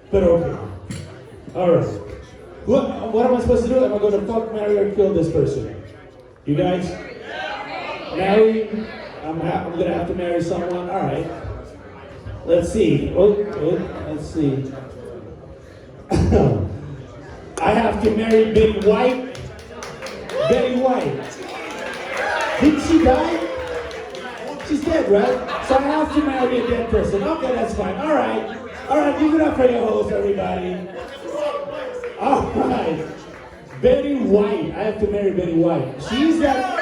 But okay. All right. What am I supposed to do? Am I going to fuck, marry, or kill this person? You guys? Marry? I'm going to have to marry someone? All right. Let's see. Let's see. I have to marry Betty White. Betty White. Didn't she die? She's dead, right? So I have to marry a dead person. Okay, that's fine. All right, give it up for your host, everybody. All right. Betty White. I have to marry Betty White. She's that.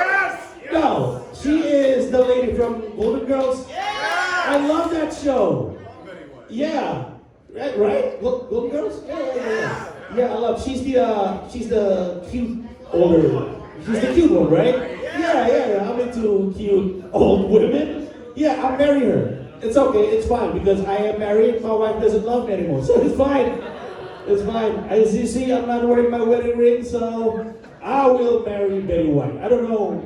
No, she is the lady from Golden Girls. I love that show. Yeah. Right? Golden Girls? Yeah. Yeah, I love. She's the cute older. She's the cute one, right? Yeah. I'm into cute old women. Yeah, I'll marry her. It's okay, it's fine, because I am married, my wife doesn't love me anymore, so it's fine. It's fine. As you see, I'm not wearing my wedding ring, so I will marry Betty White. I don't know.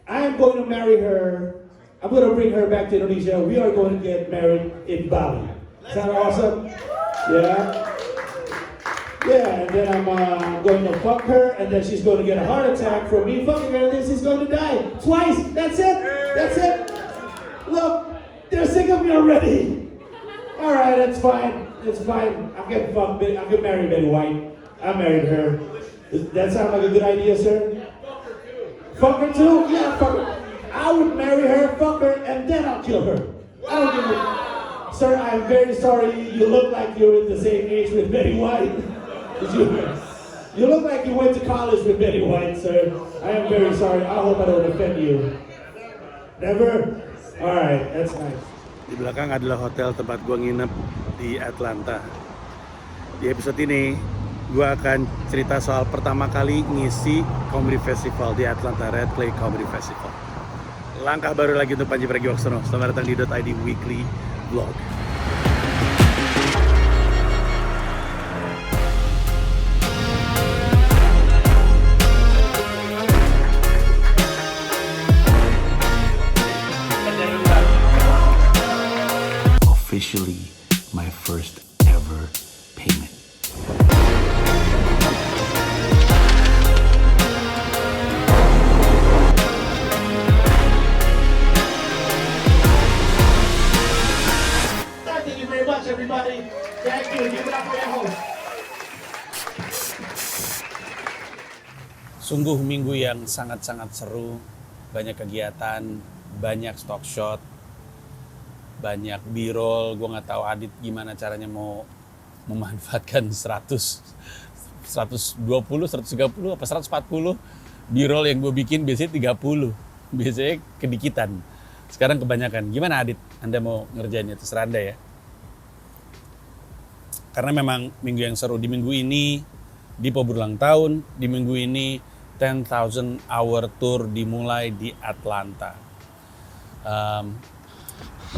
I'm going to marry her. I'm going to bring her back to Indonesia. We are going to get married in Bali. Is that awesome? Yeah. Yeah, and then I'm going to fuck her, and then she's going to get a heart attack from me fucking her, and then she's going to die. Twice! That's it! That's it! Look, they're sick of me already! Alright, that's fine. It's fine. I'm getting fucked. I'm getting married Betty White. I married her. Does that sound like a good idea, sir? Fuck her too? Yeah, fuck her. I would marry her, fuck her, and then I'll kill her. I don't give a... Sir, I'm very sorry. You look like you're in the same age with Betty White. You look like you went to college with Betty White, sir. I am very sorry. I hope I don't offend you. Never? Alright, that's nice. Di belakang adalah hotel tempat gua nginep di Atlanta. Di episode ini, gua akan cerita soal pertama kali ngisi Comedy Festival di Atlanta, Red Clay Comedy Festival. Langkah baru lagi untuk Panji Pragiwaksono. Selamat datang di .id Weekly Vlog. Officially my first ever payment. Thank you very much, everybody. Thank you. Give it up for your host. Sungguh minggu yang sangat-sangat seru, banyak kegiatan, banyak stock shot, banyak b-roll. Gue nggak tahu Adit gimana caranya mau memanfaatkan 120, 130, apa 140 b-roll yang gue bikin. Biasanya 30, biasanya kedikitan. Sekarang kebanyakan. Gimana Adit? Anda mau ngerjainnya? Terserah Anda ya. Karena memang minggu yang seru. Di minggu ini Dipo berulang tahun. Di minggu ini 10,000 hour tour dimulai di Atlanta.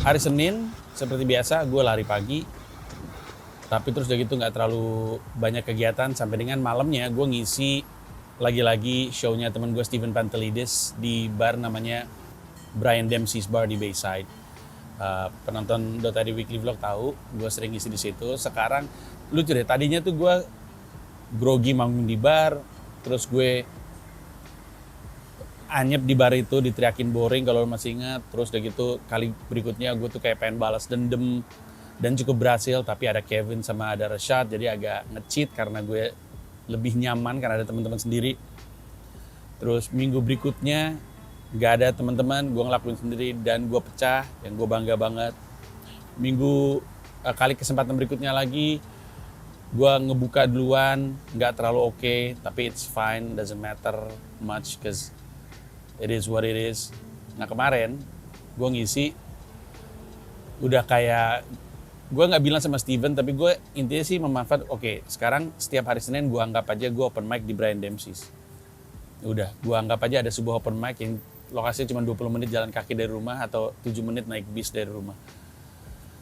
Hari Senin, seperti biasa, gue lari pagi. Tapi terus udah gitu gak terlalu banyak kegiatan. Sampai dengan malamnya gue ngisi lagi-lagi show-nya teman gue Steven Pantelidis di bar namanya Brian Dempsey's Bar di Bayside. Penonton .id Weekly Vlog tahu, gue sering ngisi di situ. Sekarang, lucu deh, tadinya tuh gue grogi manggung di bar. Terus gue anyep di bar itu, diteriakin boring kalau lo masih ingat. Terus udah gitu kali berikutnya gue tuh kayak pengen balas dendam dan cukup berhasil, tapi ada Kevin sama ada Rashad, jadi agak nge-cheat karena gue lebih nyaman karena ada teman-teman sendiri. Terus minggu berikutnya gak ada teman-teman, gue ngelakuin sendiri dan gue pecah, yang gue bangga banget. Minggu kali kesempatan berikutnya lagi gue ngebuka duluan, gak terlalu oke, tapi it's fine, doesn't matter much cause it is what it is. Nah kemarin gue ngisi udah kayak, gue nggak bilang sama Steven, tapi gue intinya sih memanfaat, oke, sekarang setiap hari Senin gue anggap aja gue open mic di Brian Dempsey's. Udah, gue anggap aja ada sebuah open mic yang lokasinya cuma 20 menit jalan kaki dari rumah atau 7 menit naik bis dari rumah.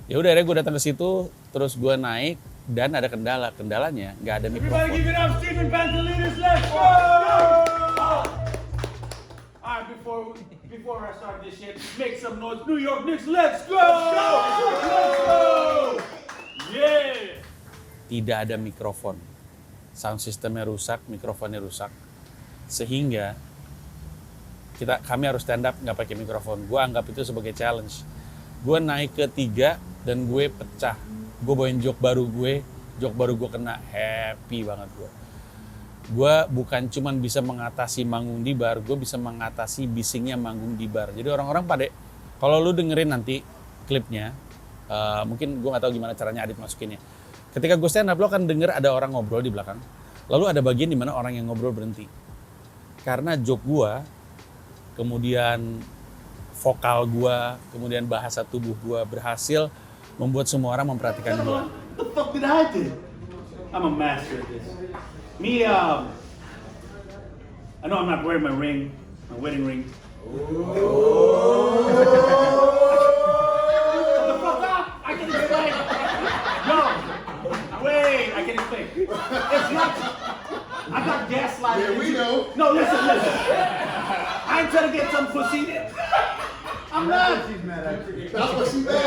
Ya udah, akhirnya gue datang ke situ, terus gue naik dan ada kendalanya nggak ada mikrofon. Everybody give it up, Steven Pantelidis, let's go! Alright, before I start this shit, make some noise. New York Knicks, let's go! Let's go! Yeah! tidak ada mikrofon. Sound systemnya rusak, mikrofonnya rusak. Sehingga kami harus stand up nggak pakai mikrofon. Gue anggap itu sebagai challenge. Gue naik ke 3 dan gue pecah. Gue bawain joke baru gue kena, happy banget gue. Gue bukan cuman bisa mengatasi manggung di bar, gue bisa mengatasi bisingnya manggung di bar. Jadi orang-orang pada, kalau lu dengerin nanti klipnya, mungkin gue nggak tahu gimana caranya Adit masukinnya. Ketika gue stand up, lo kan denger ada orang ngobrol di belakang. Lalu ada bagian di mana orang yang ngobrol berhenti. Karena joke gue, kemudian vokal gue, kemudian bahasa tubuh gue berhasil membuat semua orang memperhatikan gue. What the fuck did I do? I'm a master at this. Me, I know I'm not wearing my wedding ring. Shut the fuck up! I can explain. No, wait, I can explain. It's not. I got gaslighted. Yeah, we know. No, listen. I ain't trying to get some pussy. I'm not. That's what she mad.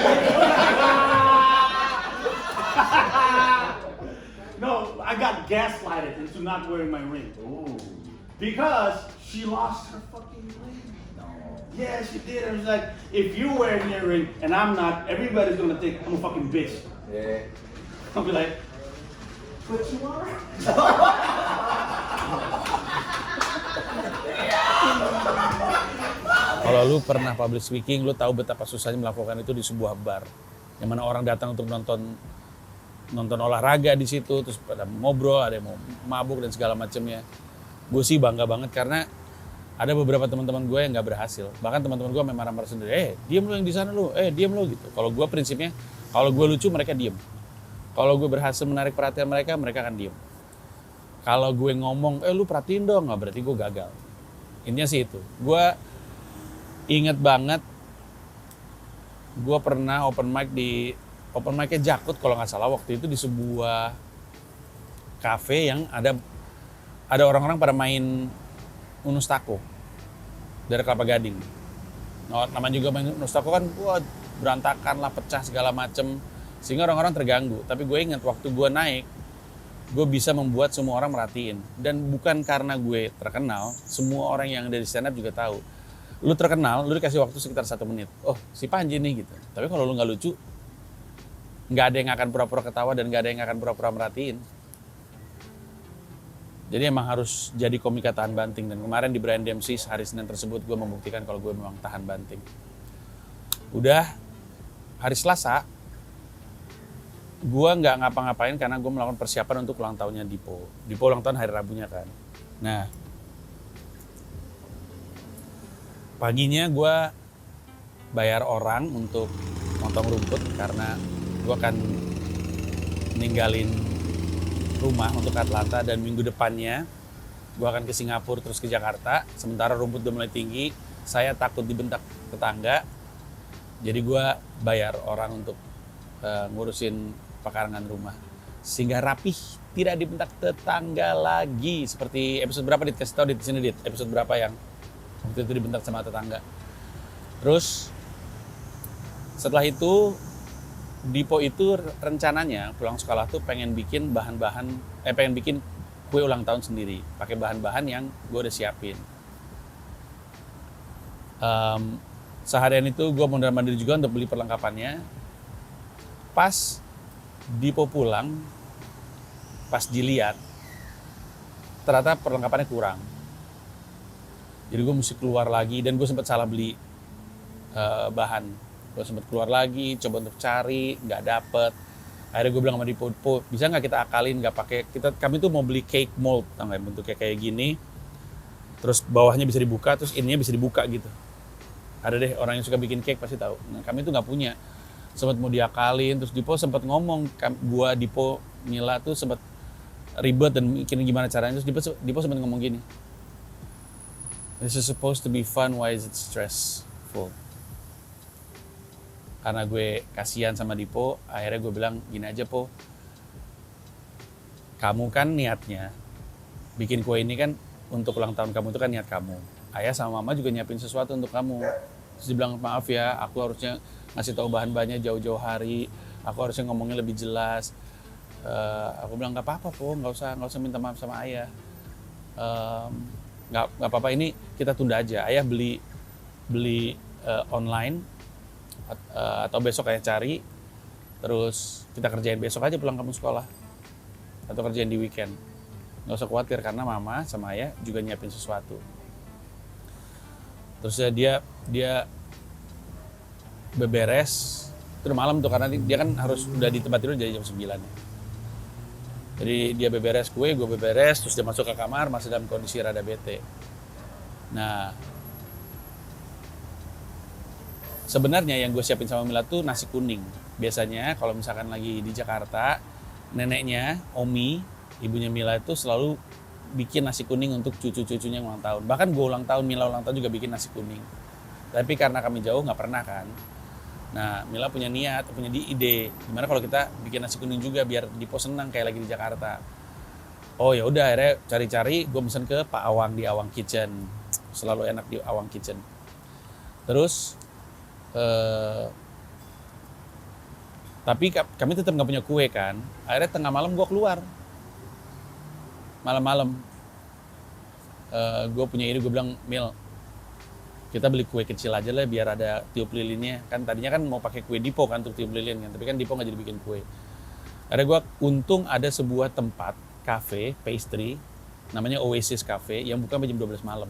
No, I got gaslighted into not wearing my ring. Ooh. Because she lost her fucking ring. No. Yeah, she did. I was like, if you're wearing your ring and I'm not, everybody's gonna think I'm a fucking bitch. Yeah. I'll be like, but you are. Kalau lu pernah public speaking, lu tahu betapa susahnya melakukan itu di sebuah bar. Yang mana orang datang untuk nonton olahraga di situ, terus pada ngobrol, ada yang mau mabuk dan segala macamnya. Gue sih bangga banget karena ada beberapa teman-teman gue yang nggak berhasil. Bahkan teman-teman gue memang marah-marah sendiri, diem lu yang di sana lu, diem lu gitu. Kalau gue prinsipnya, kalau gue lucu mereka diem. Kalau gue berhasil menarik perhatian mereka akan diem. Kalau gue ngomong, lu perhatiin dong, nggak berarti gue gagal. Intinya sih itu. Gue inget banget, gue pernah open mic-nya Jakut kalau nggak salah, waktu itu di sebuah cafe yang ada orang-orang pada main Unus Tako dari Kelapa Gading. Nah, namanya juga main Unus Tako kan, wah berantakan lah, pecah segala macem, sehingga orang-orang terganggu. Tapi gue ingat waktu gue naik, gue bisa membuat semua orang merhatiin. Dan bukan karena gue terkenal, semua orang yang ada di stand up juga tahu. Lu terkenal, lu dikasih waktu sekitar 1 menit. Oh, si Panji nih gitu. Tapi kalau lu nggak lucu, nggak ada yang akan pura-pura ketawa dan nggak ada yang akan pura-pura merhatiin. Jadi emang harus jadi komika tahan banting. Dan kemarin di Brian Dempsey hari Senin tersebut gue membuktikan kalau gue memang tahan banting. Udah hari Selasa, gue nggak ngapa-ngapain karena gue melakukan persiapan untuk ulang tahunnya Dipo. Dipo ulang tahun hari Rabunya kan. Nah, paginya gue bayar orang untuk motong rumput karena gue akan ninggalin rumah untuk Atlanta dan minggu depannya gue akan ke Singapura terus ke Jakarta. Sementara rumput udah mulai tinggi, saya takut dibentak tetangga, jadi gue bayar orang untuk ngurusin pekarangan rumah sehingga rapih, tidak dibentak tetangga lagi. Seperti episode berapa Dit? Kasih tau Dit di sini Dit, episode berapa yang waktu itu dibentak sama tetangga. Terus setelah itu Dipo itu rencananya pulang sekolah tuh pengen bikin pengen bikin kue ulang tahun sendiri pakai bahan-bahan yang gue udah siapin. Seharian itu gue mondar-mandir juga untuk beli perlengkapannya. Pas Dipo pulang, pas dilihat ternyata perlengkapannya kurang. Jadi gue mesti keluar lagi dan gue sempat salah beli bahan. Gue sempat keluar lagi, coba untuk cari, nggak dapet. Akhirnya gue bilang sama Dipo, bisa nggak kita akalin, nggak pakai kami tuh mau beli cake mold, tau nggak, bentuknya kayak gini. Terus bawahnya bisa dibuka, terus ininya bisa dibuka gitu. Ada deh orang yang suka bikin cake pasti tahu. Nah kami tuh nggak punya. Sempat mau diakalin, terus Dipo sempat ngomong, Dipo, Mila tuh sempat ribet dan mikirin gimana caranya. Terus Dipo sempat ngomong gini, this is supposed to be fun, why is it stressful? Karena gue kasihan sama Dipo, akhirnya gue bilang gini aja Po, kamu kan niatnya bikin kue ini kan untuk ulang tahun kamu, itu kan niat kamu. Ayah sama mama juga nyiapin sesuatu untuk kamu. Terus dibilang maaf ya, aku harusnya ngasih tahu bahan-bahannya jauh-jauh hari, aku harusnya ngomongnya lebih jelas. Aku bilang nggak apa-apa Po, nggak usah minta maaf sama ayah. Nggak apa-apa, ini kita tunda aja. Ayah beli online atau besok ayah cari, terus kita kerjain besok aja pulang kamu sekolah atau kerjain di weekend. Nggak usah khawatir karena mama sama ayah juga nyiapin sesuatu. Terus dia beberes, terus malam tuh karena dia kan harus udah di tempat tidur dari jam 9 ya. Jadi dia beberes kue, gue beberes, terus dia masuk ke kamar masih dalam kondisi rada bete. Nah, sebenarnya yang gue siapin sama Mila tuh nasi kuning. Biasanya kalau misalkan lagi di Jakarta, neneknya, Omi, ibunya Mila itu selalu bikin nasi kuning untuk cucu-cucunya yang ulang tahun. Bahkan gue ulang tahun, Mila ulang tahun juga bikin nasi kuning. Tapi karena kami jauh nggak pernah kan. Nah, Mila punya niat, punya ide. Gimana kalau kita bikin nasi kuning juga biar Dipo senang kayak lagi di Jakarta. Oh ya udah, akhirnya cari-cari, gue pesen ke Pak Awang di Awang Kitchen. Selalu enak di Awang Kitchen. Terus, tapi kami tetap nggak punya kue kan. Akhirnya tengah malam gue keluar. Malam-malam gue punya ide, gue bilang, Mil, kita beli kue kecil aja lah biar ada tiup lilinnya. Kan tadinya kan mau pakai kue Dipo kan untuk tiup lilin kan, tapi kan Dipo nggak jadi bikin kue. Akhirnya gue untung ada sebuah tempat cafe pastry namanya Oasis Cafe yang buka jam 12 malam.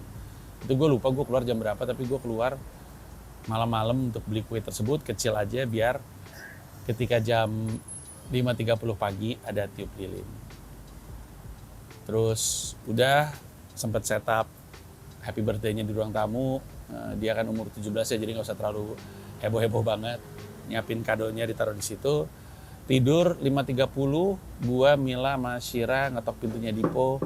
Itu gue lupa gue keluar jam berapa, tapi gue keluar malam-malam untuk beli kue tersebut kecil aja biar ketika jam 5.30 pagi ada tiup lilin. Terus udah sempet setup happy birthday-nya di ruang tamu. Dia kan umur 17 ya, jadi nggak usah terlalu heboh-heboh banget. Nyiapin kadonya ditaruh di situ. Tidur 5.30, gua, Mila, sama Shira ngetok pintunya Dipo.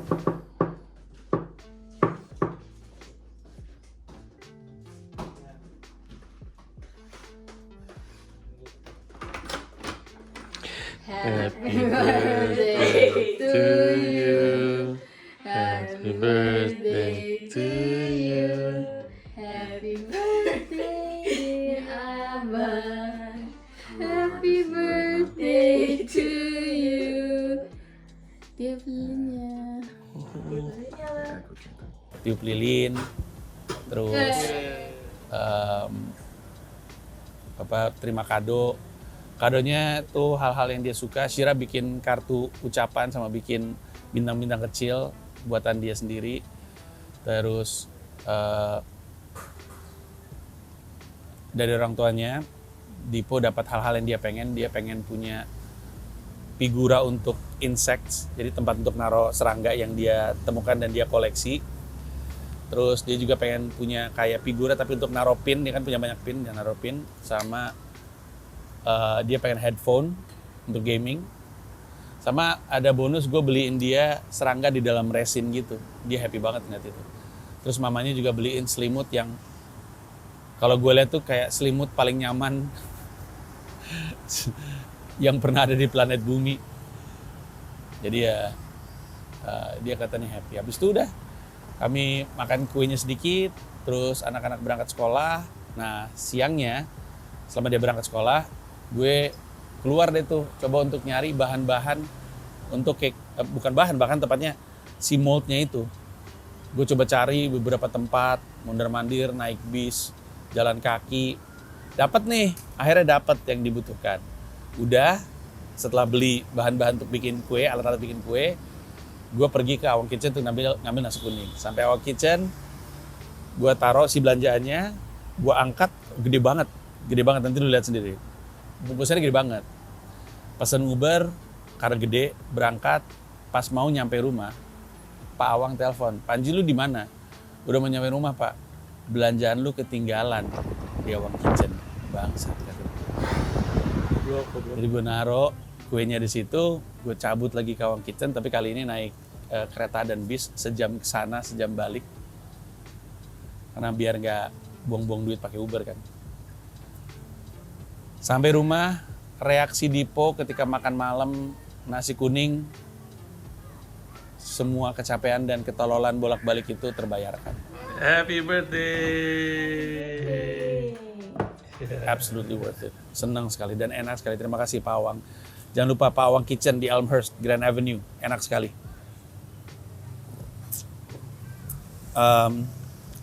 Happy birthday to you. Happy birthday to you. Happy birthday, dear Abang. Happy birthday to you. Tiup lilinnya. Tiup lilin, terus terima kado. Kadonya tuh hal-hal yang dia suka. Shira bikin kartu ucapan sama bikin bintang-bintang kecil buatan dia sendiri. Terus dari orang tuanya, Dipo dapat hal-hal yang dia pengen punya figura untuk insects, jadi tempat untuk naruh serangga yang dia temukan dan dia koleksi. Terus dia juga pengen punya kayak figura tapi untuk naruh pin, dia kan punya banyak pin, dia naruh pin. Sama dia pengen headphone untuk gaming. Sama ada bonus, gue beliin dia serangga di dalam resin gitu. Dia happy banget ngeliat itu. Terus mamanya juga beliin selimut yang kalau gue lihat tuh kayak selimut paling nyaman yang pernah ada di planet bumi. Jadi ya dia katanya happy. Habis itu udah kami makan kuenya sedikit, terus anak-anak berangkat sekolah. Nah siangnya selama dia berangkat sekolah, gue keluar deh tuh coba untuk nyari bahan-bahan untuk cake, bukan bahan, bahkan tepatnya si moldnya itu. Gue coba cari beberapa tempat, mondar-mandir, naik bis, jalan kaki. Dapat nih, akhirnya dapat yang dibutuhkan. Udah, setelah beli bahan-bahan untuk bikin kue, alat-alat bikin kue, gue pergi ke Awang Kitchen untuk ngambil nasi kuning. Sampai Awang Kitchen, gue taruh si belanjaannya, gue angkat, gede banget, nanti lu lihat sendiri. Bungkusannya gede banget. Pesan Uber, karena gede, berangkat, pas mau nyampe rumah, Pak Awang telepon, Panji lu di mana? Udah mau nyampe rumah Pak, belanjaan lu ketinggalan di Awang Kitchen. Bangsat. Jadi gue naro kuenya di situ, gue cabut lagi ke Awang Kitchen, tapi kali ini naik kereta dan bis sejam ke sana, sejam balik. Karena biar nggak buang-buang duit pakai Uber kan. Sampai rumah, reaksi Dipo ketika makan malam nasi kuning, semua kecapean dan ketololan bolak-balik itu terbayarkan. Happy birthday! Absolutely worth it. Senang sekali dan enak sekali. Terima kasih Pak Awang. Jangan lupa Pawang Kitchen di Elmhurst, Grand Avenue. Enak sekali.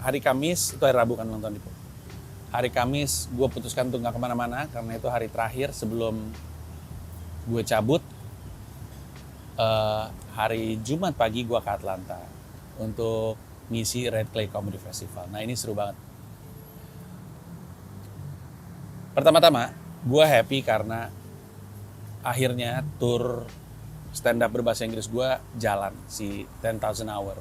Hari Kamis, itu hari Rabu kan ulang tahun Dipo. Hari Kamis gue putuskan untuk gak kemana-mana karena itu hari terakhir sebelum gue cabut. Hari Jumat pagi gue ke Atlanta untuk ngisi Red Clay Comedy Festival. Nah ini seru banget. Pertama-tama gue happy karena akhirnya tour stand up berbahasa Inggris gue jalan, si 10,000 Hour.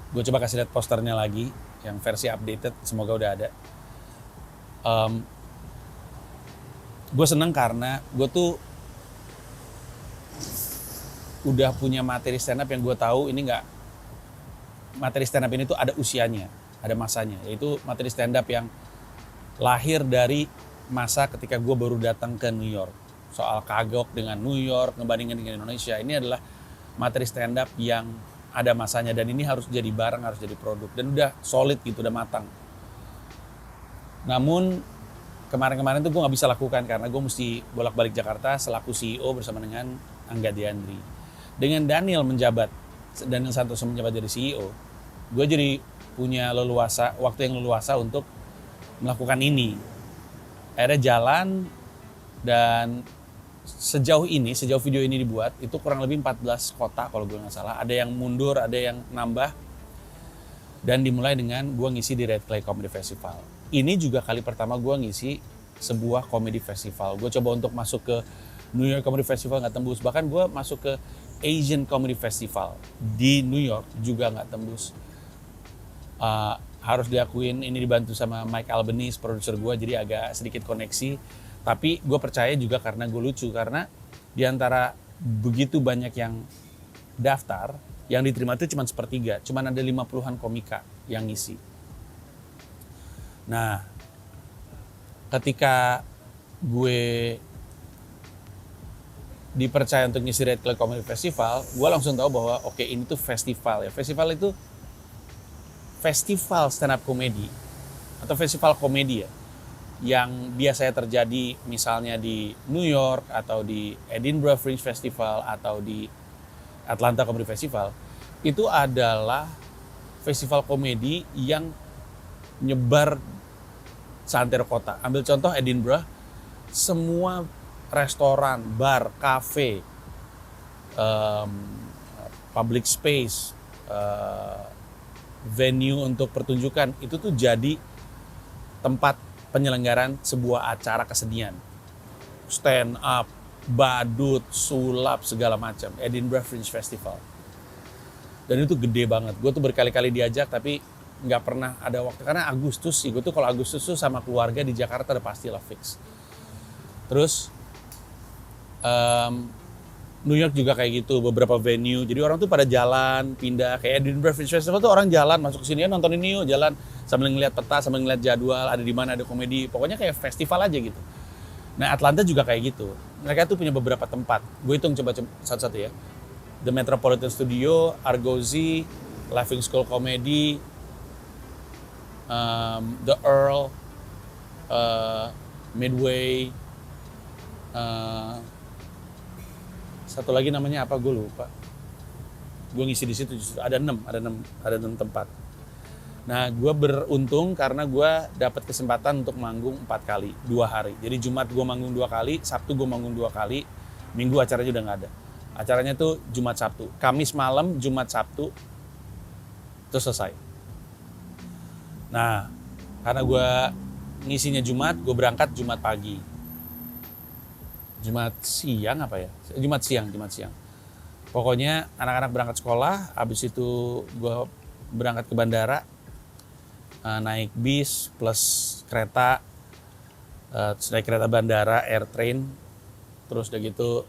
Gue coba kasih lihat posternya lagi, yang versi updated, semoga udah ada. Gue seneng karena gue tuh udah punya materi stand up yang gue tahu ini nggak, materi stand up ini tuh ada usianya, ada masanya, yaitu materi stand up yang lahir dari masa ketika gue baru datang ke New York. Soal kagok dengan New York, ngebandingin dengan Indonesia. Ini adalah materi stand up yang ada masanya dan ini harus jadi barang, harus jadi produk. Dan udah solid gitu, udah matang. Namun kemarin-kemarin tuh gue gak bisa lakukan karena gue mesti bolak-balik Jakarta selaku CEO bersama dengan Angga Diandri. Dengan Daniel menjabat, Daniel Santoso menjabat jadi CEO, gue jadi punya leluasa, waktu yang leluasa untuk melakukan ini. Akhirnya jalan dan sejauh video ini dibuat, itu kurang lebih 14 kota kalau gue nggak salah. Ada yang mundur, ada yang nambah. Dan dimulai dengan gue ngisi di Red Clay Comedy Festival. Ini juga kali pertama gue ngisi sebuah comedy festival. Gue coba untuk masuk ke New York Comedy Festival nggak tembus. Bahkan gue masuk ke Asian Comedy Festival di New York juga nggak tembus. Harus diakuin ini dibantu sama Mike Albanese, produser gue, jadi agak sedikit koneksi. Tapi gue percaya juga karena gue lucu, karena di antara begitu banyak yang daftar, yang diterima itu cuma sepertiga, cuma ada 50-an komika yang ngisi. Nah, ketika gue dipercaya untuk ngisi Red Clay Comedy Festival, gue langsung tahu bahwa oke, ini tuh festival ya. Festival itu festival stand up komedi atau festival komedi ya, yang biasanya terjadi misalnya di New York atau di Edinburgh Fringe Festival atau di Atlanta Comedy Festival. Itu adalah festival komedi yang nyebar seantero kota. Ambil contoh Edinburgh, semua restoran, bar, kafe, public space, venue untuk pertunjukan, itu tuh jadi tempat penyelenggaraan sebuah acara kesenian. Stand up, badut, sulap, segala macam. Edinburgh Fringe Festival. Dan itu gede banget. Gue tuh berkali-kali diajak tapi nggak pernah ada waktu. Karena Agustus sih, gue tuh kalau Agustus tuh sama keluarga di Jakarta udah pastilah fix. Terus New York juga kayak gitu, beberapa venue. Jadi orang tuh pada jalan, pindah. Kayak Edinburgh Fringe Festival tuh orang jalan, masuk ke sini ya nonton ini yuk, jalan. Sambil ngeliat peta, sambil ngeliat jadwal, ada di mana, ada komedi. Pokoknya kayak festival aja gitu. Nah Atlanta juga kayak gitu. Mereka tuh punya beberapa tempat. Gue hitung coba satu-satu ya. The Metropolitan Studio, Argosy, Laughing Skull Comedy, The Earl, Midway, satu lagi namanya apa gue lupa. Gue ngisi di situ justru ada 6 tempat. Nah, gue beruntung karena gue dapat kesempatan untuk manggung 4 kali, 2 hari. Jadi Jumat gue manggung 2 kali, Sabtu gue manggung 2 kali, Minggu acaranya udah nggak ada. Acaranya tuh Jumat Sabtu, Kamis malam, Jumat Sabtu, terus selesai. Nah, karena gue ngisinya Jumat, gue berangkat Jumat pagi. Jumat siang apa ya? Jumat siang. Pokoknya anak-anak berangkat sekolah, habis itu gue berangkat ke bandara, naik bis plus kereta, terus naik kereta bandara, air train, terus udah gitu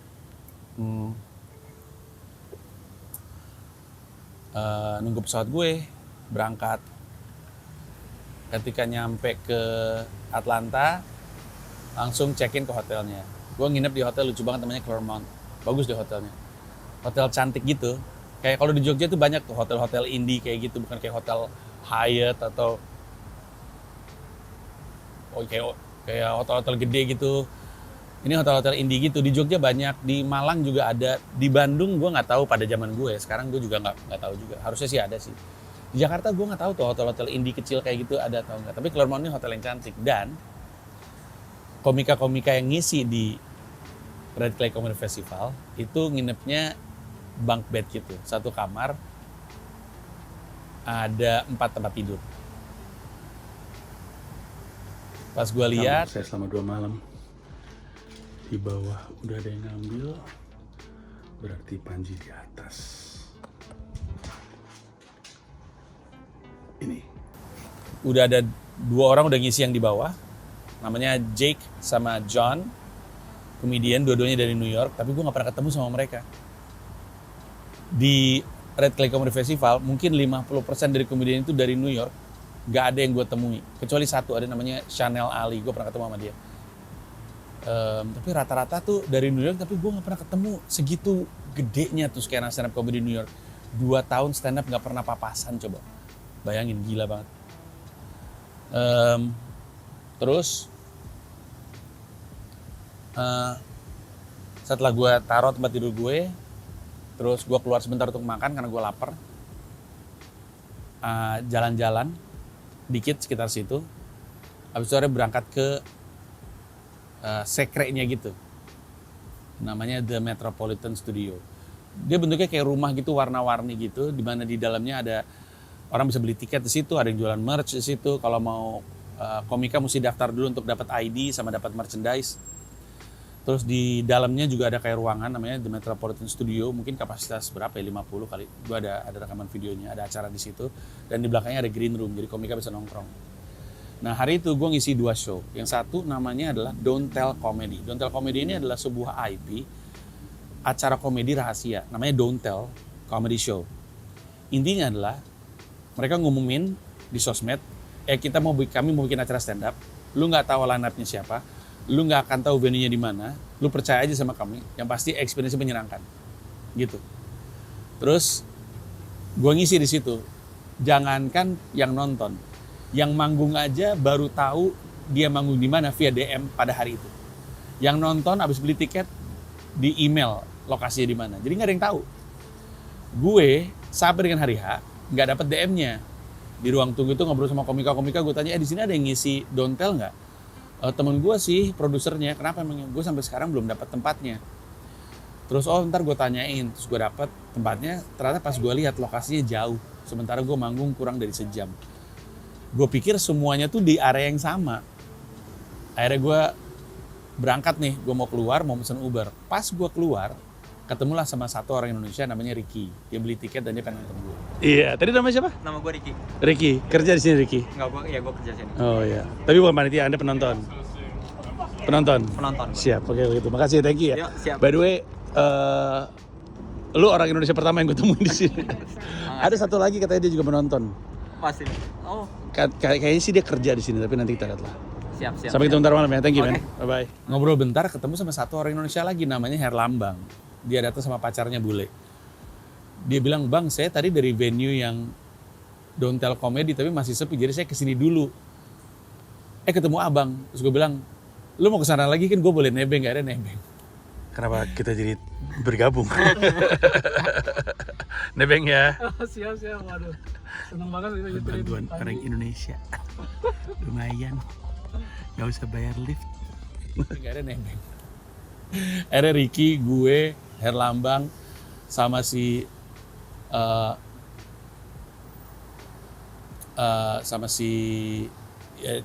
nunggu pesawat gue berangkat. Ketika nyampe ke Atlanta, langsung check-in ke hotelnya. Gue nginep di hotel lucu banget namanya Claremont. Bagus deh hotelnya. Hotel cantik gitu. Kayak kalau di Jogja tuh banyak tuh hotel-hotel indie kayak gitu, bukan kayak hotel Hyatt atau kayak hotel-hotel gede gitu. Ini hotel-hotel indie gitu. Di Jogja banyak, di Malang juga ada, di Bandung gue nggak tahu pada zaman gue. Sekarang gue juga nggak tahu juga. Harusnya sih ada sih. Di Jakarta gue nggak tahu tuh hotel-hotel indie kecil kayak gitu ada atau nggak. Tapi Clermont ini hotel yang cantik dan komika-komika yang ngisi di Red Clay Comedy Festival itu nginepnya bunk bed gitu, satu kamar ada 4 tempat tidur. Pas gue lihat, saya selama 2 malam di bawah udah ada yang ngambil, berarti Panji di atas. Ini udah ada 2 orang udah ngisi yang di bawah, namanya Jake sama John, komedian, dua-duanya dari New York, tapi gue nggak pernah ketemu sama mereka. Di Red Clay Comedy Festival mungkin 50% dari komedian itu dari New York, nggak ada yang gue temui, kecuali satu, ada namanya Chanel Ali, gue pernah ketemu sama dia. Tapi rata-rata tuh dari New York, tapi gue nggak pernah ketemu segitu gedenya tuh skena stand up comedy New York. 2 tahun stand up nggak pernah papasan, coba bayangin, gila banget. Terus setelah gue taruh tempat tidur gue, terus gue keluar sebentar untuk makan karena gue lapar. Jalan-jalan dikit sekitar situ, habis itu berangkat ke sekrenya gitu, namanya The Metropolitan Studio. Dia bentuknya kayak rumah gitu, warna-warni gitu, di mana di dalamnya ada orang bisa beli tiket di situ, ada yang jualan merch di situ. Kalau mau komika mesti daftar dulu untuk dapat ID sama dapat merchandise. Terus di dalamnya juga ada kayak ruangan namanya The Metropolitan Studio, mungkin kapasitas berapa ya, 50 kali. Gue ada rekaman videonya, ada acara di situ, dan di belakangnya ada green room, jadi komika bisa nongkrong. Nah, hari itu gue ngisi 2 show. Yang satu namanya adalah Don't Tell Comedy. Don't Tell Comedy ini adalah sebuah IP, acara komedi rahasia, namanya Don't Tell Comedy Show. Intinya adalah mereka ngumumin di sosmed, kami mau bikin acara stand up, lu nggak tahu line-up-nya siapa, lu nggak akan tahu venue-nya di mana, lu percaya aja sama kami, yang pasti experience menyenangkan, gitu. Terus gue ngisi di situ, jangankan yang nonton, yang manggung aja baru tahu dia manggung di mana via DM pada hari itu. Yang nonton abis beli tiket di email lokasinya di mana, jadi nggak ada yang tahu. Gue sampai dengan hari H nggak dapet DM-nya. Di ruang tunggu itu ngobrol sama komika-komika, gue tanya, di sini ada yang ngisi Don't Tell nggak? Temen gue sih, produsernya. Kenapa emangnya? Gue sampai sekarang belum dapat tempatnya. Terus ntar gue tanyain, terus gue dapet tempatnya. Ternyata pas gue lihat lokasinya jauh. Sementara gue manggung kurang dari sejam. Gue pikir semuanya tuh di area yang sama. Akhirnya gue berangkat nih, gue mau keluar, mau pesen Uber. Pas gue keluar, ketemulah sama satu orang Indonesia namanya Ricky. Dia beli tiket dan dia pengen nonton gue. Iya, tadi namanya siapa? Nama gue Ricky. Ricky, kerja di sini Ricky? Enggak, gue kerja sini. Oh iya, tapi bukan panitia, Anda penonton? Penonton? Penonton. Siap, oke begitu. Makasih, thank you ya. Yuk, siap. By the way, lu orang Indonesia pertama yang gue temuin di sini. Ada satu lagi katanya dia juga menonton. Pasti. Oh. Kayaknya sih dia kerja di sini, tapi nanti kita lihat lah. Siap. Sampai ketemu ntar malam ya, thank you Oke. man. Bye-bye. Ngobrol bentar, ketemu sama satu orang Indonesia lagi, namanya Herlambang. Dia datang sama pacarnya bule. Dia bilang, bang saya tadi dari venue yang Don't Tell Comedy tapi masih sepi, jadi saya kesini dulu. Ketemu abang. Terus gue bilang, lu mau kesana lagi kan gue boleh nebeng, gak ada nebeng. Kenapa kita jadi bergabung? Nebeng ya. Siap, waduh. Seneng banget kita gitu. Bantuan orang Indonesia. Lumayan. Gak usah bayar lift. Gak ada nebeng. Akhirnya Ricky, gue, Herlambang, sama si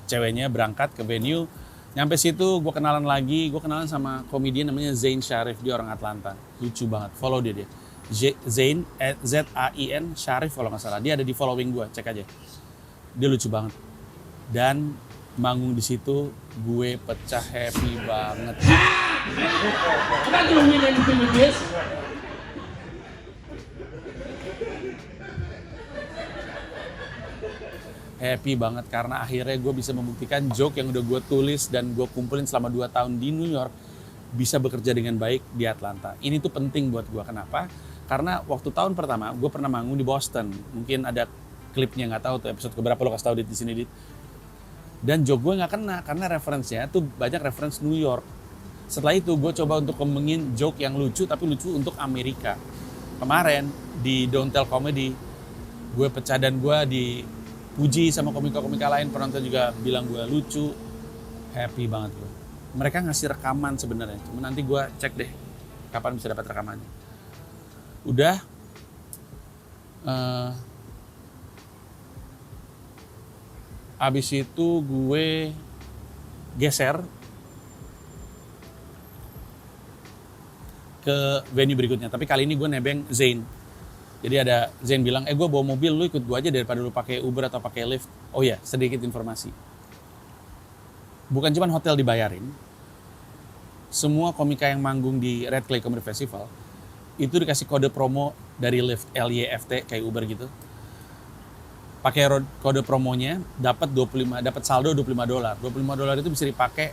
ceweknya berangkat ke venue. Nyampe situ gue kenalan sama komedian namanya Zain Sharif, dia orang Atlanta. Lucu banget, follow dia. Zain, Z-A-I-N, Sharif kalau nggak salah. Dia ada di following gue, cek aja. Dia lucu banget. Dan manggung di situ, gue pecah happy banget. I'm not gonna win anything with this. Happy banget karena akhirnya gue bisa membuktikan joke yang udah gue tulis dan gue kumpulin selama 2 tahun di New York bisa bekerja dengan baik di Atlanta. Ini tuh penting buat gue. Kenapa? Karena waktu tahun pertama gue pernah manggung di Boston. Mungkin ada klipnya, nggak tahu tuh episode keberapa lo kasih tahu di sini. Dan joke gue nggak kena karena referensinya tuh banyak reference New York. Setelah itu gue coba untuk kembangin joke yang lucu tapi lucu untuk Amerika. Kemarin di Don't Tell Comedy gue pecah dan gue dipuji sama komika-komika lain, penonton juga bilang gue lucu. Happy banget gue. Mereka ngasih rekaman sebenarnya, cuma nanti gue cek deh kapan bisa dapat rekamannya. Udah abis itu gue geser ke venue berikutnya, tapi kali ini gue nebeng Zain. Jadi ada Zain bilang, gue bawa mobil, lu ikut gue aja daripada lu pakai Uber atau pakai Lyft. Oh ya, sedikit informasi. Bukan cuma hotel dibayarin, semua komika yang manggung di Red Clay Comedy Festival itu dikasih kode promo dari Lyft, LYFT kayak Uber gitu. Pakai kode promonya dapat saldo $25. $25 itu bisa dipakai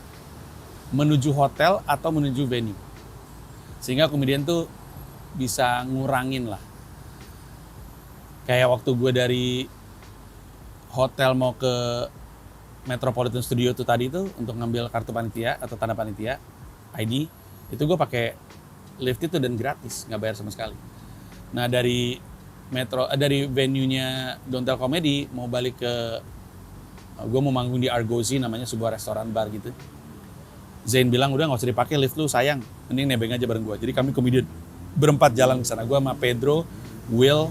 menuju hotel atau menuju venue. Sehingga komedian tuh bisa ngurangin lah. Kayak waktu gue dari hotel mau ke Metropolitan Studio tuh tadi tuh untuk ngambil kartu panitia atau tanda panitia, ID, itu gue pakai Lyft itu dan gratis, nggak bayar sama sekali. Nah dari venue-nya Don't Tell Comedy mau balik ke, gue mau manggung di Argosy, namanya sebuah restoran bar gitu. Zain bilang udah nggak usah dipakai Lyft lu, sayang, mending nebeng aja bareng gue. Jadi kami komedian berempat jalan ke sana. Gue sama Pedro, Will,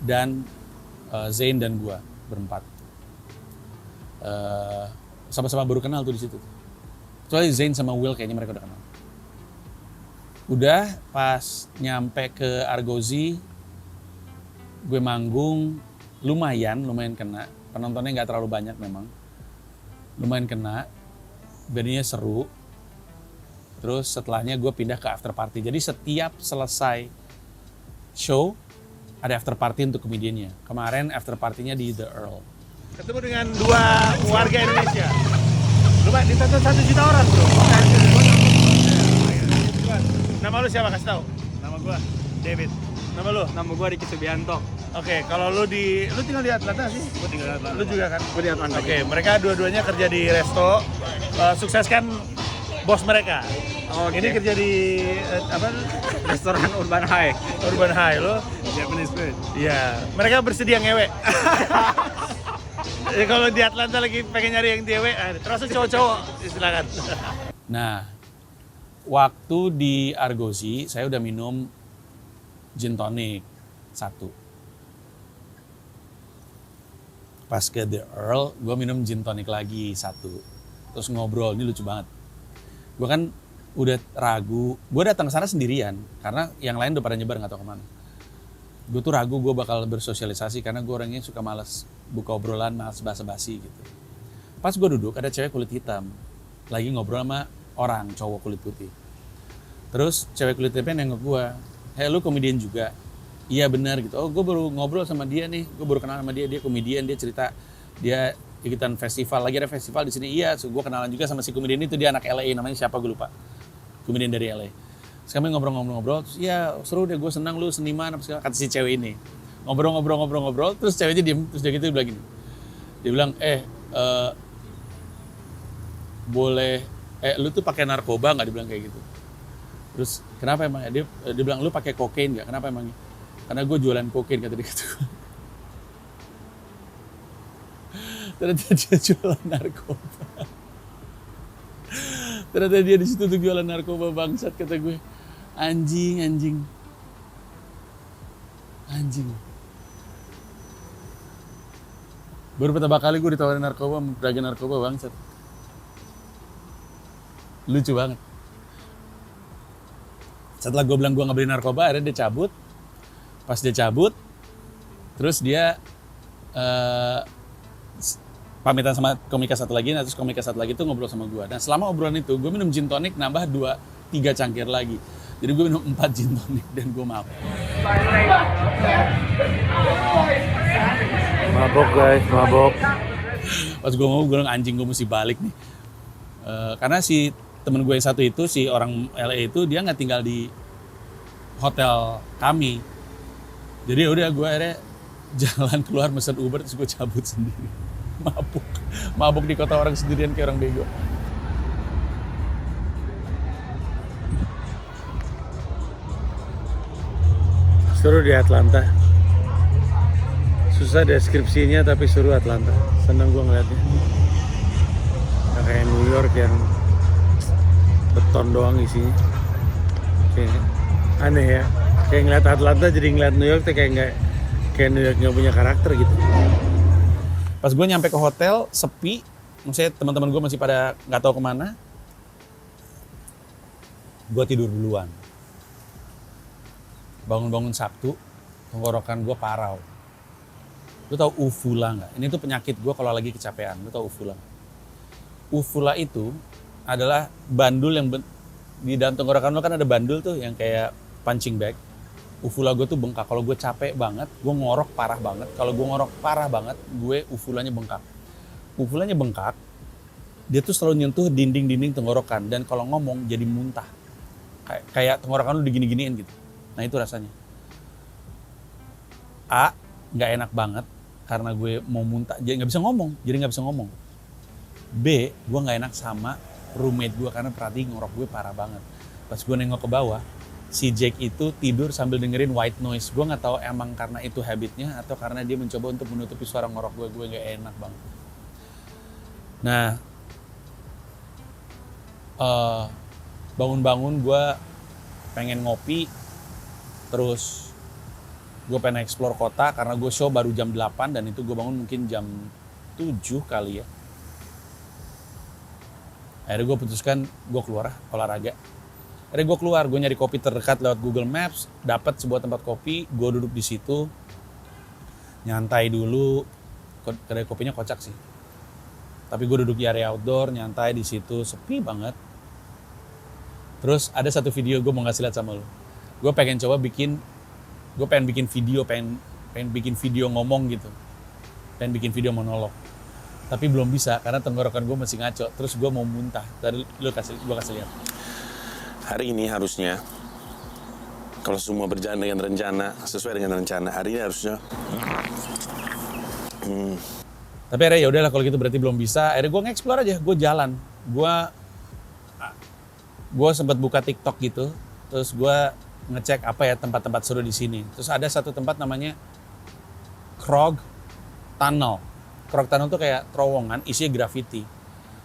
dan Zain dan gue berempat. Sama-sama baru kenal tuh di situ. Soalnya Zain sama Will kayaknya mereka udah kenal. Udah pas nyampe ke Argosy, gue manggung lumayan kena. Penontonnya nggak terlalu banyak memang. Lumayan kena. Bandnya seru. Terus setelahnya gue pindah ke after party. Jadi setiap selesai show ada after party untuk komediannya. Kemarin after partinya di The Earl. Ketemu dengan dua warga Indonesia. Lumayan ditonton 1 juta orang, bro. Nama lu siapa, kasih tahu? Nama gua David. Nama lu? Nama gua Riki Subianto. Oke, kalau lu tinggal di Atlanta sih? Gua tinggal di Atlanta. Lu juga kan? Gua di Atlanta. Oke, mereka dua-duanya kerja di resto. Sukseskan bos mereka. Oke. Ini kerja di apa? Restoran Urban High. Urban High, lo? Japanese food. Iya. Mereka bersedia ngewe. Ya, kalau di Atlanta lagi pengen nyari yang ngewe, terus cowok-cowok, silakan. Nah, waktu di Argosy saya udah minum gin tonic 1. Pas ke The Earl, gue minum gin tonic lagi 1. Terus ngobrol, ini lucu banget. Gue kan udah ragu, gue datang ke sana sendirian karena yang lain udah pada nyebar nggak tahu kemana. Gue tuh ragu gue bakal bersosialisasi karena gue orangnya suka malas buka obrolan, malas basa-basi gitu. Pas gue duduk ada cewek kulit hitam lagi ngobrol sama orang cowok kulit putih. Terus cewek kulit hitam nengok gue, "Hey, lu komedian juga?" "Iya benar," gitu. "Oh, gue baru ngobrol sama dia nih, gue baru kenal sama dia, dia komedian, dia cerita dia ikutan festival, lagi ada festival di sini." "Iya," so, gue kenalan juga sama si komedian itu, dia anak LA, namanya siapa gue lupa, komedian dari LA. Terus kami ngobrol-ngobrol, terus "Iya seru deh, gue senang lu seniman," apa segala, kata si cewek ini. Ngobrol-ngobrol, terus ceweknya diem, terus dia gitu dia bilang gini. Dia bilang, boleh, lu tuh pakai narkoba nggak?" Dibilang kayak gitu. Terus kenapa emang? Dia bilang, "Lu pakai kokain nggak?" "Kenapa emangnya?" "Karena gue jualan kokain," kata dia gitu. Ternyata dia jualan narkoba. Ternyata dia di situ tuh jualan narkoba, bangsat, kata gue. Anjing. Baru pertama kali gue ditawarin narkoba, pedagang narkoba, bangsat. Lucu banget. Setelah gue bilang gue nggak beli narkoba, akhirnya dia cabut. Pas dia cabut, terus dia pamitan sama komika satu lagi, terus komika satu lagi tuh ngobrol sama gue. Dan selama obrolan itu, gue minum gin tonic nambah 2-3 cangkir lagi. Jadi gue minum 4 gin tonic dan gue mabuk. Mabok guys, mabok. Pas gue ngomong, gue bilang anjing gue mesti balik nih. Karena si temen gue yang satu itu, si orang LA itu, dia nggak tinggal di hotel kami. Jadi udah gue akhirnya jalan keluar mesen Uber, terus gue cabut sendiri. Mabuk di kota orang sendirian kayak orang bego. Seru di Atlanta. Susah deskripsinya tapi seru Atlanta. Seneng gue ngeliatnya. Gak kayak New York yang beton doang isinya. Kayak aneh ya. Kayak ngeliat Atlanta jadi ngeliat New York tuh kayak New York nggak punya karakter gitu. Pas gue nyampe ke hotel sepi, maksudnya teman-teman gue masih pada nggak tahu kemana. Gue tidur duluan. Bangun-bangun Sabtu, tenggorokan gue parau. Lu tau uvula nggak? Ini tuh penyakit gue kalau lagi kecapean. Lu tau uvula? Uvula itu adalah bandul yang di dalam tenggorokan lu kan ada bandul tuh yang kayak punching bag. Uvula gue tuh bengkak. Kalau gue capek banget, gue ngorok parah banget. Kalau gue ngorok parah banget, uvulanya bengkak. Uvulanya bengkak, dia tuh selalu nyentuh dinding-dinding tenggorokan. Dan kalau ngomong jadi muntah. Kayak tenggorokan lu digini-giniin gitu. Nah itu rasanya. A, nggak enak banget karena gue mau muntah, jadi nggak bisa ngomong. B, gue nggak enak sama roommate gue karena perhatiin ngorok gue parah banget. Pas gue nengok ke bawah, si Jake itu tidur sambil dengerin white noise. Gue nggak tahu emang karena itu habitnya atau karena dia mencoba untuk menutupi suara ngorok gue nggak enak banget. Nah, bangun-bangun gue pengen ngopi. Terus gue pengen explore kota karena gue show baru jam 8 dan itu gue bangun mungkin jam 7 kali ya. Akhirnya gue putuskan gue keluar olahraga. Akhirnya gue keluar, gue nyari kopi terdekat lewat Google Maps, dapat sebuah tempat kopi, gue duduk di situ, nyantai dulu. Kedai kopinya kocak sih. Tapi gue duduk di area outdoor, nyantai di situ, sepi banget. Terus ada satu video gue mau ngasih lihat sama lo. Gue pengen bikin video, pengen bikin video ngomong gitu. Pengen bikin video monolog. Tapi belum bisa karena tenggorokan gue masih ngaco. Terus gue mau muntah. Tadi gue kasih lihat. Hari ini harusnya, kalau semua berjalan dengan rencana, sesuai dengan rencana, hari ini harusnya. Tapi akhirnya ya udahlah kalau gitu berarti belum bisa. Akhirnya gue nge-explore aja, gue jalan. Gue sempat buka TikTok gitu. Terus gue ngecek apa ya tempat-tempat seru di sini. Terus ada satu tempat namanya Krog Tunnel. Krog Tunnel tuh kayak terowongan isinya graffiti.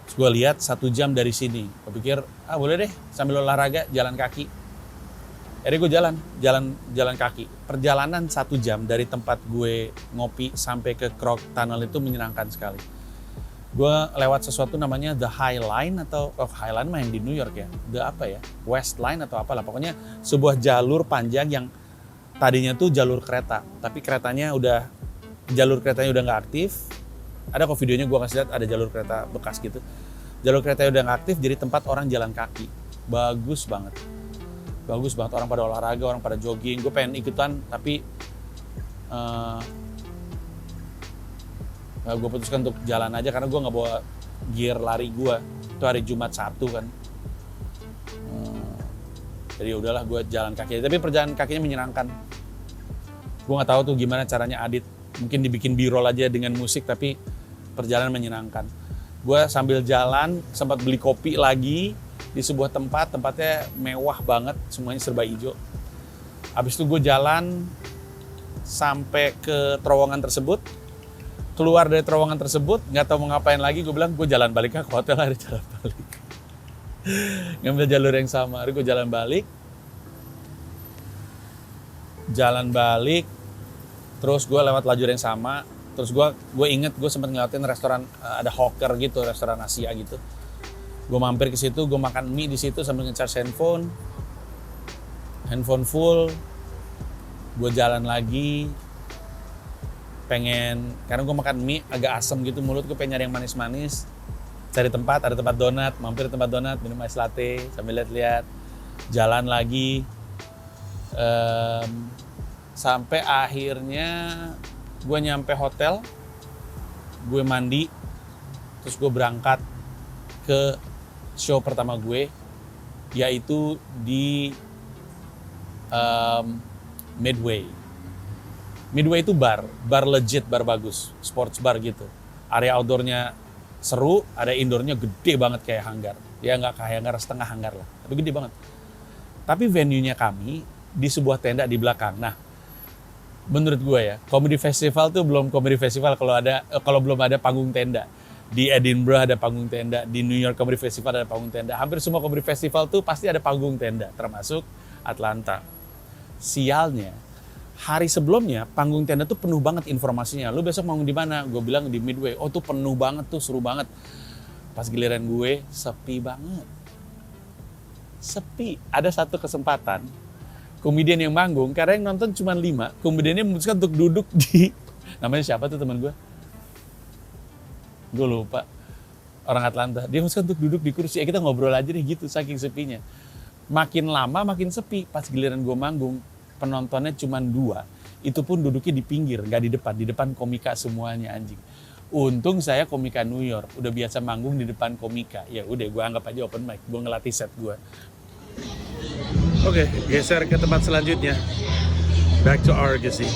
Terus gue lihat 1 jam dari sini. Gue pikir, boleh deh sambil olahraga jalan kaki. Akhirnya gue jalan kaki. Perjalanan 1 jam dari tempat gue ngopi sampai ke Krog Tunnel itu menyenangkan sekali. Gue lewat sesuatu namanya The High Line atau High Line mah yang di New York ya. West Line atau apalah. Pokoknya sebuah jalur panjang yang tadinya tuh jalur kereta. Tapi jalur keretanya udah nggak aktif. Ada kok videonya gue kasih lihat ada jalur kereta bekas gitu. Jalur keretanya udah nggak aktif jadi tempat orang jalan kaki. Bagus banget. Orang pada olahraga, orang pada jogging. Gue pengen ikutan tapi gue putuskan untuk jalan aja karena gue nggak bawa gear lari gue. Itu hari Jumat Sabtu kan. Jadi udahlah gue jalan kaki. Tapi perjalanan kakinya menyenangkan. Gue nggak tahu tuh gimana caranya Adit. Mungkin dibikin b-roll aja dengan musik tapi perjalanan menyenangkan. Gue sambil jalan sempat beli kopi lagi di sebuah tempatnya mewah banget. Semuanya serba hijau. Habis itu gue jalan sampai ke terowongan tersebut. Keluar dari terowongan tersebut, nggak tahu mau ngapain lagi, gue bilang gue jalan balik ke hotel, hari jalan balik. Ngambil jalur yang sama, hari gue jalan balik, terus gue lewat lajur yang sama, terus gue inget gue sempat ngeliatin restoran, ada hawker gitu, restoran Asia gitu. Gue mampir ke situ, gue makan mie di situ sambil nge-charge handphone full, gue jalan lagi. Karena gue makan mie agak asem gitu mulut, gue pengen nyari yang manis-manis. Cari tempat, ada tempat donat, mampir tempat donat, minum es latte, sambil lihat-lihat. Jalan lagi. Sampai akhirnya gue nyampe hotel, gue mandi, terus gue berangkat ke show pertama gue, yaitu di Midway. Midway itu bar legit, bar bagus, sports bar gitu. Area outdoornya seru, ada indoornya gede banget kayak hanggar. Ya nggak kayak hanggar, setengah hanggar lah, tapi gede banget. Tapi venue-nya kami di sebuah tenda di belakang. Nah, menurut gue ya, comedy festival tuh belum comedy festival kalau belum ada panggung tenda. Di Edinburgh ada panggung tenda, di New York Comedy Festival ada panggung tenda. Hampir semua comedy festival tuh pasti ada panggung tenda, termasuk Atlanta. Sialnya, hari sebelumnya panggung tenda tuh penuh banget informasinya. Lu besok manggung di mana? Gue bilang di Midway. Oh tuh penuh banget tuh, seru banget. Pas giliran gue, sepi banget. Sepi. Ada satu kesempatan, komedian yang manggung, karena yang nonton cuma 5, komediannya memutuskan untuk duduk di, namanya siapa tuh teman gue? Gue lupa, orang Atlanta. Dia memutuskan untuk duduk di kursi, kita ngobrol aja deh gitu, saking sepinya. Makin lama makin sepi, pas giliran gue manggung, penontonnya cuma 2, itu pun duduknya di pinggir, gak di depan komika semuanya anjing. Untung saya komika New York, udah biasa manggung di depan komika. Ya udah, gue anggap aja open mic, gue ngelatih set gue. Oke, geser ke tempat selanjutnya. Back to Argosy.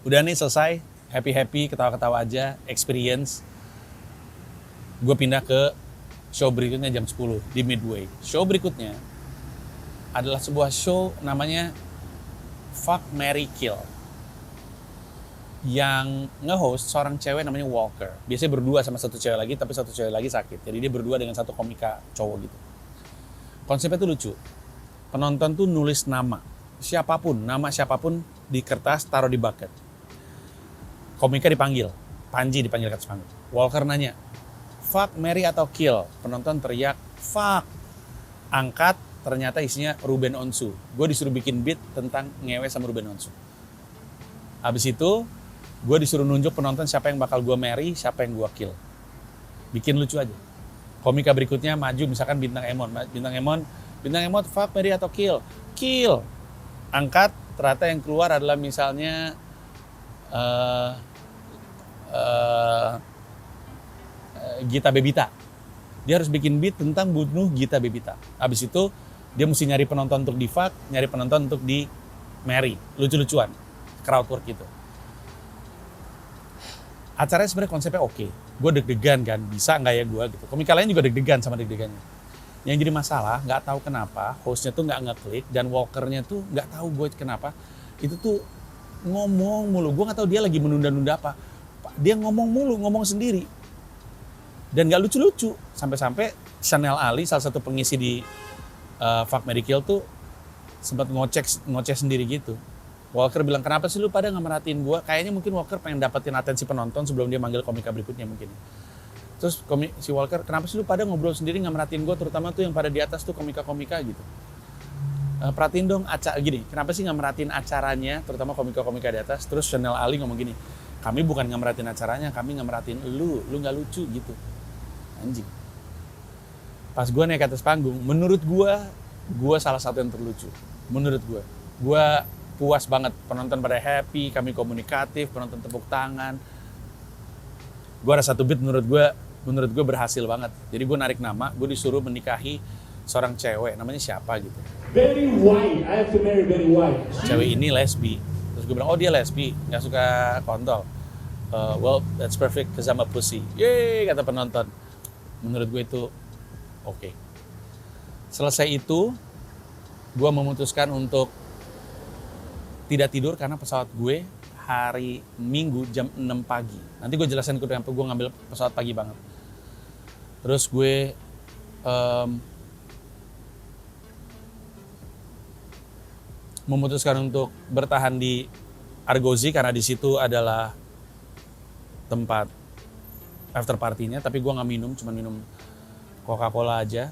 Udah nih selesai, happy-happy, ketawa-ketawa aja, experience. Gue pindah ke show berikutnya jam 10 di Midway. Show berikutnya adalah sebuah show namanya Fuck, Marry, Kill. Yang nge-host seorang cewek namanya Walker. Biasanya berdua sama satu cewek lagi, tapi satu cewek lagi sakit. Jadi dia berdua dengan satu komika cowok gitu. Konsepnya tuh lucu. Penonton tuh nulis nama siapapun di kertas, taruh di bucket. Komika dipanggil, Panji dipanggil ke atas panggung. Walker nanya, fuck, marry atau kill? Penonton teriak, fuck. Angkat, ternyata isinya Ruben Onsu. Gue disuruh bikin beat tentang ngewe sama Ruben Onsu. Habis itu, gue disuruh nunjuk penonton siapa yang bakal gue marry, siapa yang gue kill. Bikin lucu aja. Komika berikutnya maju, misalkan Bintang Emon, fuck, marry atau kill? Kill. Angkat, ternyata yang keluar adalah misalnya Gita Bebita. Dia harus bikin beat tentang bunuh Gita Bebita. Habis itu, dia mesti nyari penonton untuk di fuck, nyari penonton untuk di marry. Lucu-lucuan. Crowd work gitu. Acaranya sebenarnya konsepnya oke. Gue deg-degan kan, bisa nggak ya gue gitu. Komika lain juga deg-degan sama deg-degannya. Yang jadi masalah, nggak tahu kenapa, hostnya tuh nggak ngeklik dan walkernya tuh nggak tahu gue kenapa. Itu tuh ngomong mulu. Gue nggak tahu dia lagi menunda-nunda apa. Dia ngomong mulu, ngomong sendiri. Dan nggak lucu-lucu. Sampai-sampai Chanel Ali, salah satu pengisi di Fuck, Marry, Kill tuh sempat ngoceh sendiri gitu. Walker bilang, kenapa sih lu pada nggak merhatiin gue? Kayaknya mungkin Walker pengen dapetin atensi penonton sebelum dia manggil komika berikutnya mungkin. Terus si Walker, kenapa sih lu pada ngobrol sendiri nggak merhatiin gue? Terutama tuh yang pada di atas tuh komika-komika gitu. Perhatiin dong gini, kenapa sih nggak merhatiin acaranya, terutama komika-komika di atas? Terus Chanel Ali ngomong gini, kami bukan nggak merhatiin acaranya, kami nggak merhatiin lu nggak lucu gitu. Anjing. Pas gue naik ke atas panggung, menurut gue salah satu yang terlucu. Menurut gue puas banget, penonton pada happy, kami komunikatif, penonton tepuk tangan. Gue ada satu beat menurut gue berhasil banget. Jadi gue narik nama, gue disuruh menikahi seorang cewek, namanya siapa gitu. Betty White, I have to marry Betty White. Cewek ini lesbi. Terus gue bilang, oh dia lesbi, gak suka kontol. Well, that's perfect, cause I'm a pussy. Yeay, kata penonton. Menurut gue itu oke. Selesai itu, gue memutuskan untuk tidak tidur karena pesawat gue hari Minggu jam 6 pagi. Nanti gue jelasin kenapa gue ngambil pesawat pagi banget. Terus gue memutuskan untuk bertahan di Argosy karena di situ adalah tempat after party-nya. Tapi gue nggak minum, cuma minum Coca-Cola aja.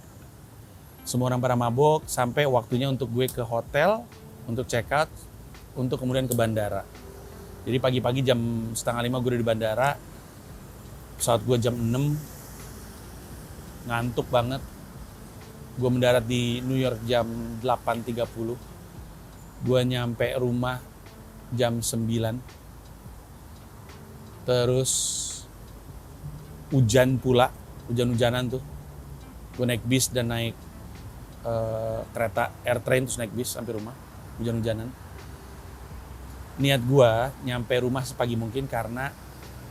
Semua orang pada mabok sampai waktunya untuk gue ke hotel untuk check out, untuk kemudian ke bandara. Jadi pagi-pagi jam 4:30 gue udah di bandara. Pesawat gue jam 6. Ngantuk banget. Gue mendarat di New York jam 8.30. Gue nyampe rumah jam 9. Terus hujan pula, hujan-hujanan tuh. Gue naik bis dan naik kereta airtrain terus naik bis sampai rumah. Hujan-hujanan. Niat gue nyampe rumah sepagi mungkin karena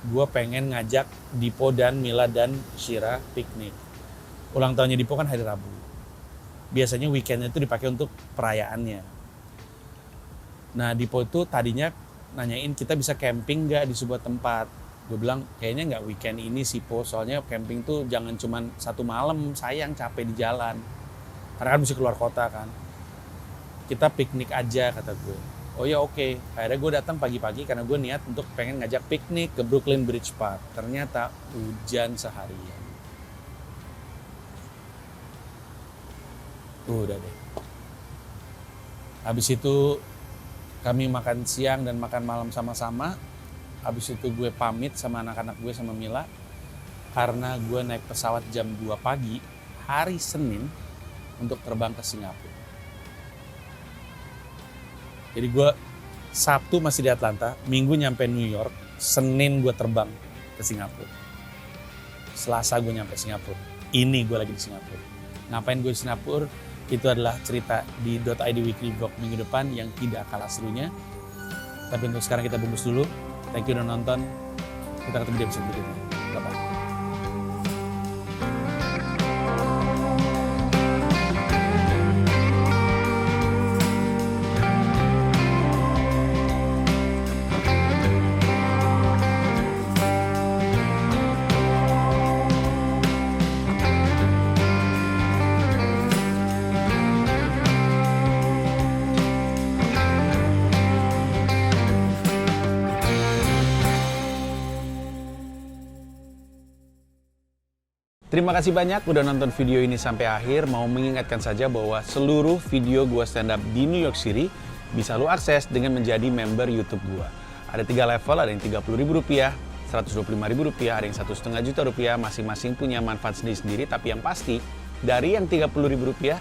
gue pengen ngajak Dipo dan Mila dan Shira piknik. Ulang tahunnya Dipo kan hari Rabu. Biasanya weekendnya itu dipakai untuk perayaannya. Nah Dipo itu tadinya nanyain kita bisa camping nggak di sebuah tempat. Gue bilang kayaknya nggak weekend ini sih Po, soalnya camping tuh jangan cuman 1 malam, sayang capek di jalan. Karena kan mesti keluar kota kan. Kita piknik aja kata gue. Oh ya oke. Akhirnya gue datang pagi-pagi karena gue niat untuk pengen ngajak piknik ke Brooklyn Bridge Park. Ternyata hujan seharian. Udah deh. Habis itu kami makan siang dan makan malam sama-sama. Habis itu gue pamit sama anak-anak gue sama Mila. Karena gue naik pesawat jam 2 pagi hari Senin untuk terbang ke Singapura. Jadi gue Sabtu masih di Atlanta, Minggu nyampe New York, Senin gue terbang ke Singapura. Selasa gue nyampe Singapura. Ini gue lagi di Singapura. Ngapain gue di Singapura? Itu adalah cerita di .id Weekly Vlog minggu depan yang tidak kalah serunya. Tapi untuk sekarang kita bungkus dulu. Thank you udah nonton. Kita ketemu di episode berikutnya. Bye-bye. Terima kasih banyak udah nonton video ini sampai akhir. Mau mengingatkan saja bahwa seluruh video gua stand up di New York City bisa lu akses dengan menjadi member YouTube gua. Ada 3 level, ada yang Rp30.000, Rp125.000, ada yang Rp1,5 juta, masing-masing punya manfaat sendiri-sendiri. Tapi yang pasti, dari yang Rp30.000,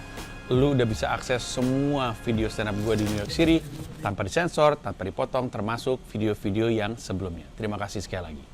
lu udah bisa akses semua video stand up gua di New York City tanpa disensor, tanpa dipotong, termasuk video-video yang sebelumnya. Terima kasih sekali lagi.